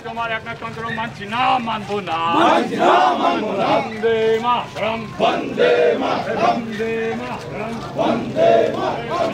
তোমার একনাথতন্ত্র মানছি না, মানবো না, বন্দে মাতরম, বন্দে মাতরম, বন্দে মাতরম, বন্দে মাতরম।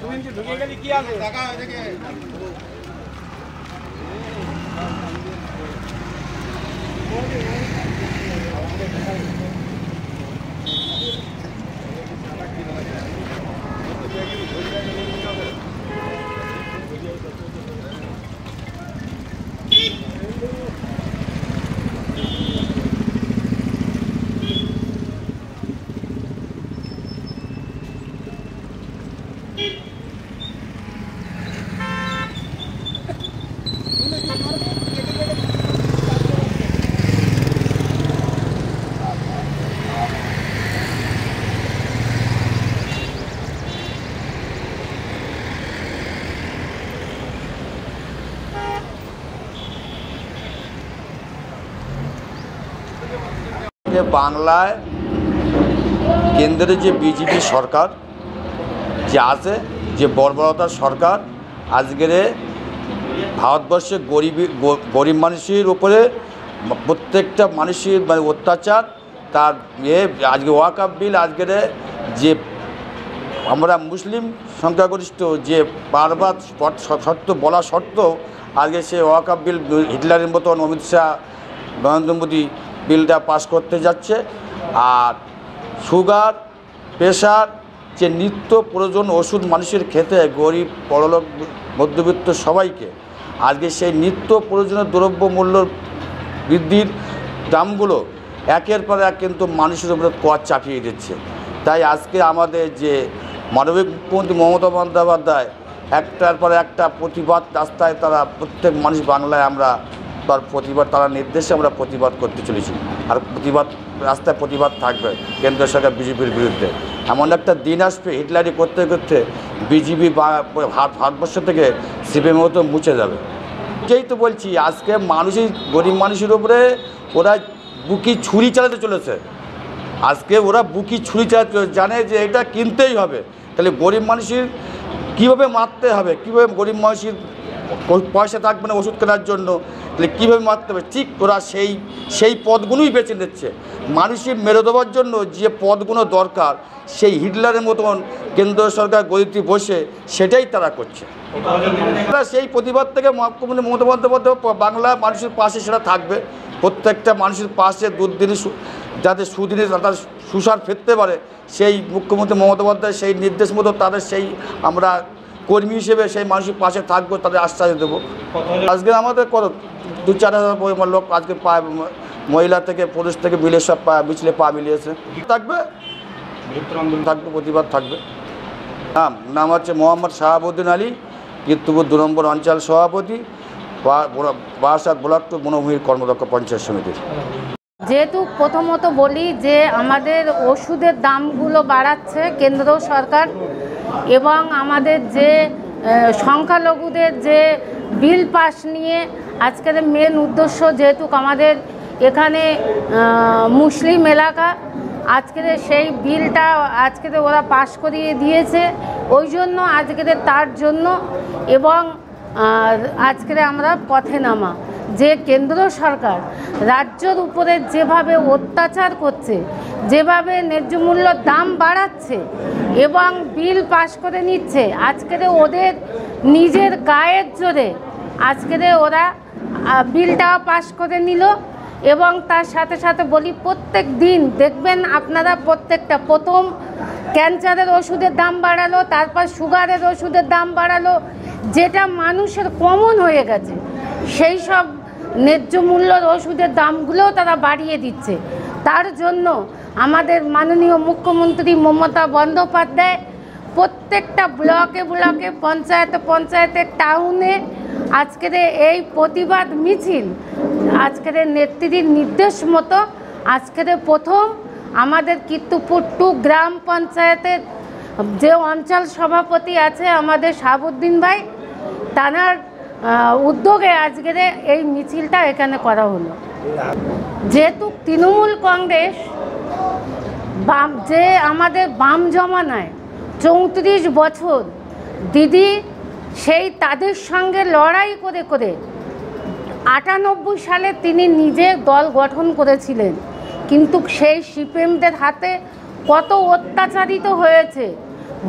তুমি ঢুকে গেলে কি আছে টাকা দেখে বাংলায় কেন্দ্রে যে বিজেপি সরকার যে আছে, যে বর্বরতার সরকার, আজকের ভারতবর্ষে গরিব মানুষের উপরে প্রত্যেকটা মানুষের অত্যাচার, তার আজকে ওয়াকফ বিল, আজকের যে আমরা মুসলিম সংখ্যাগরিষ্ঠ যে বারবার শর্ত বলা সত্ত্বেও আজকে সে ওয়াকফ বিল হিটলারের মতন অমিত শাহ নরেন্দ্র মোদী বিলটা পাস করতে যাচ্ছে। আর সুগার, প্রেশার, যে নিত্য প্রয়োজন ওষুধ মানুষের খেতে, গরিব বড়লোক মধ্যবিত্ত সবাইকে আজকে সেই নিত্য প্রয়োজনীয় দ্রব্য মূল্য বৃদ্ধির দামগুলো একের পর এক কিন্তু মানুষের উপরে কর চাপিয়ে দিচ্ছে। তাই আজকে আমাদের যে মাননীয় মুখ্যমন্ত্রী মমতা বন্দ্যোপাধ্যায় একটার পর একটা প্রতিবাদ রাস্তায় তারা প্রত্যেক মানুষ বাংলায় আমরা তার প্রতিবাদ তারা নির্দেশে আমরা প্রতিবাদ করতে চলেছি। আর প্রতিবাদ রাস্তায় প্রতিবাদ থাকবে কেন্দ্র সরকার বিজেপির বিরুদ্ধে। এমন একটা দিন আসবে হিটলারি করতে করতে বিজেপি ভারতবর্ষ থেকে সিপিএম মতো মুছে যাবে। যেই তো বলছি আজকে মানুষের গরিব মানুষের উপরে ওরা বুকি ছুরি চালাতে চলেছে। আজকে ওরা বুকি ছুরি চালাতে জানে যে এটা কিনতেই হবে, তাহলে গরিব মানুষের কীভাবে মারতে হবে, কীভাবে গরিব মানুষের পয়সা থাকবে না ওষুধ কেনার জন্য, তাহলে কীভাবে মারতে হবে। ঠিক ওরা সেই পদগুলোই বেছে নিচ্ছে। মানুষের মেরে দেওয়ার জন্য যে পদগুলো দরকার সেই হিটলারের মতন কেন্দ্র সরকার গদিতে বসে সেটাই তারা করছে। সেই প্রতিবাদ থেকে মুখ্যমন্ত্রী মমতা বন্দ্যোপাধ্যায় বাংলা মানুষের পাশে সেটা থাকবে। প্রত্যেকটা মানুষের পাশে দুর্দিনে যাতে সুদিনে তাদের সুসার ফিরতে পারে সেই মুখ্যমন্ত্রী মমতা বন্দ্যোপাধ্যায় সেই নির্দেশ মতো তাদের সেই আমরা কর্মী হিসেবে সেই মানুষের পাশে থাকবো, তাদের আশ্বাস দেবো। আজকে আমাদের কত 2-4 হাজার লোক আজকে মহিলা থেকে পুরুষ থেকে মিলে সব মিছিলে পা মিলিয়েছে। থাকবে প্রতিবাদ থাকবে। নাম হচ্ছে মোহাম্মদ শাহাবুদ্দিন আলী, কীর্তিপুর 2 নম্বর অঞ্চল সভাপতি, বারাসাত ব্লক টু বনভূমির কর্মদক্ষ পঞ্চায়েত সমিতির। যেহেতু প্রথমত বলি যে আমাদের ওষুধের দামগুলো বাড়াচ্ছে কেন্দ্র সরকার, এবং আমাদের যে সংখ্যালঘুদের যে বিল পাস নিয়ে আজকের মেন উদ্দেশ্য, যেহেতু আমাদের এখানে মুসলিম এলাকা, আজকের সেই বিলটা আজকের ওরা পাস করিয়ে দিয়েছে, ওই জন্য আজকের তার জন্য এবং আজকের আমরা পথে নামা যে কেন্দ্র সরকার রাজ্যের উপরে যেভাবে অত্যাচার করছে, যেভাবে ন্যায্য মূল্য দাম বাড়াচ্ছে এবং বিল পাস করে নিচ্ছে, আজকের ওদের নিজের গায়ের জোরে আজকের ওরা বিলটাও পাস করে নিল। এবং তার সাথে সাথে বলি প্রত্যেক দিন দেখবেন আপনারা প্রত্যেকটা প্রথম ক্যান্সারের ওষুধের দাম বাড়ালো, তারপর সুগারের ওষুধের দাম বাড়ালো, যেটা মানুষের কমন হয়ে গেছে সেই সব ন্যায্য মূল্যর ওষুধের দামগুলোও তারা বাড়িয়ে দিচ্ছে। তার জন্য আমাদের মাননীয় মুখ্যমন্ত্রী মমতা বন্দ্যোপাধ্যায় প্রত্যেকটা ব্লকে ব্লকে পঞ্চায়েতে পঞ্চায়েতে টাউনে আজকের এই প্রতিবাদ মিছিল আজকের নেত্রীর নির্দেশ মতো আজকের প্রথম আমাদের কীর্তিপুর 2 গ্রাম পঞ্চায়েতের যে অঞ্চল সভাপতি আছে আমাদের শাহাবুদ্দিন ভাই, তানার উদ্যোগে আজকের এই মিছিলটা এখানে করা হলো। যেহেতু তৃণমূল কংগ্রেস যে আমাদের বাম জমানায় 34 বছর দিদি সেই তাদের সঙ্গে লড়াই করে করে 98 সালে তিনি নিজে দল গঠন করেছিলেন, কিন্তু সেই সিপিএমদের হাতে কত অত্যাচারিত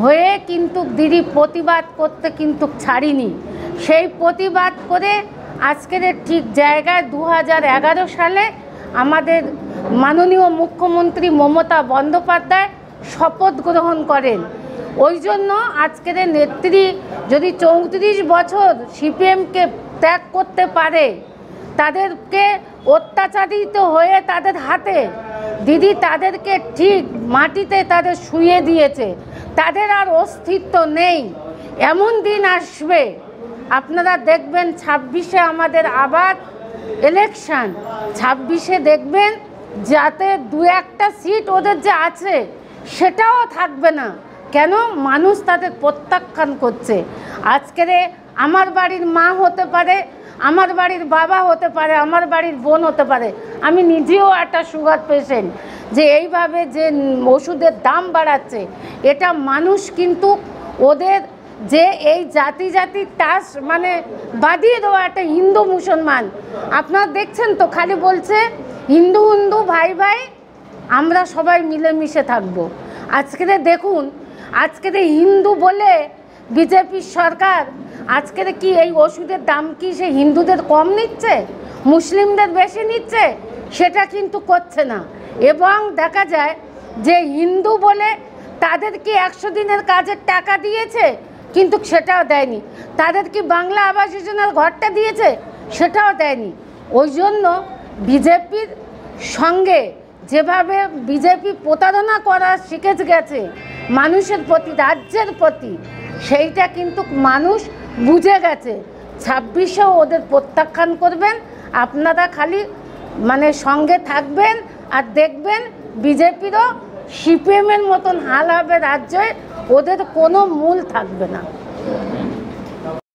হয়ে কিন্তু দিদি প্রতিবাদ করতে কিন্তু ছাড়িনি। সেই প্রতিবাদ করে আজকের ঠিক জায়গায় 2011 সালে আমাদের মাননীয় মুখ্যমন্ত্রী মমতা বন্দ্যোপাধ্যায় শপথ গ্রহণ করেন। ওই জন্য আজকের নেত্রী যদি 34 বছর সিপিএমকে ত্যাগ করতে পারে, তাদেরকে অত্যাচারিত হয়ে তাদের হাতে দিদি তাদেরকে ঠিক মাটিতে তাদের শুইয়ে দিয়েছে, তাদের আর অস্তিত্ব নেই। এমন দিন আসবে আপনারা দেখবেন 26-এ আমাদের আবার ইলেকশন, 26-এ দেখবেন যাতে 2-1টা সিট ওদের যে আছে সেটাও থাকবে না। কেন? মানুষ তাদের প্রত্যাখ্যান করছে। আজকের আমার বাড়ির মা হতে পারে, আমার বাড়ির বাবা হতে পারে, আমার বাড়ির বোন হতে পারে, আমি নিজেও একটা সুগার পেশেন্ট, যে এইভাবে যে ওষুধের দাম বাড়াচ্ছে এটা মানুষ কিন্তু ওদের যে এই জাতি টাস মানে বাদিয়ে দেওয়া একটা হিন্দু মুসলমান, আপনারা দেখছেন তো খালি বলছে হিন্দু হিন্দু ভাই ভাই আমরা সবাই মিলেমিশে থাকবো। আজকের দেখুন আজকের হিন্দু বলে বিজেপির সরকার আজকের কি এই ওষুধের দাম কি সে হিন্দুদের কম নিচ্ছে, মুসলিমদের বেশি নিচ্ছে? সেটা কিন্তু করছে না। এবং দেখা যায় যে হিন্দু বলে তাদের কি 100 দিনের কাজের টাকা দিয়েছে, কিন্তু সেটাও দেয়নি। তাদের কি বাংলা আবাস যোজনার ঘরটা দিয়েছে, সেটাও দেয়নি। ওই জন্য বিজেপির সঙ্গে যেভাবে বিজেপি প্রতারণা করা শিখে গেছে মানুষের প্রতি, রাজ্যের প্রতি, সেইটা কিন্তু মানুষ বুঝে গেছে। 26-এও ওদের প্রত্যাখ্যান করবেন। আপনারা খালি মানে সঙ্গে থাকবেন আর দেখবেন বিজেপিরও সিপিএমের মতন হাল হবে রাজ্যে, ওদের কোনো মূল থাকবে না।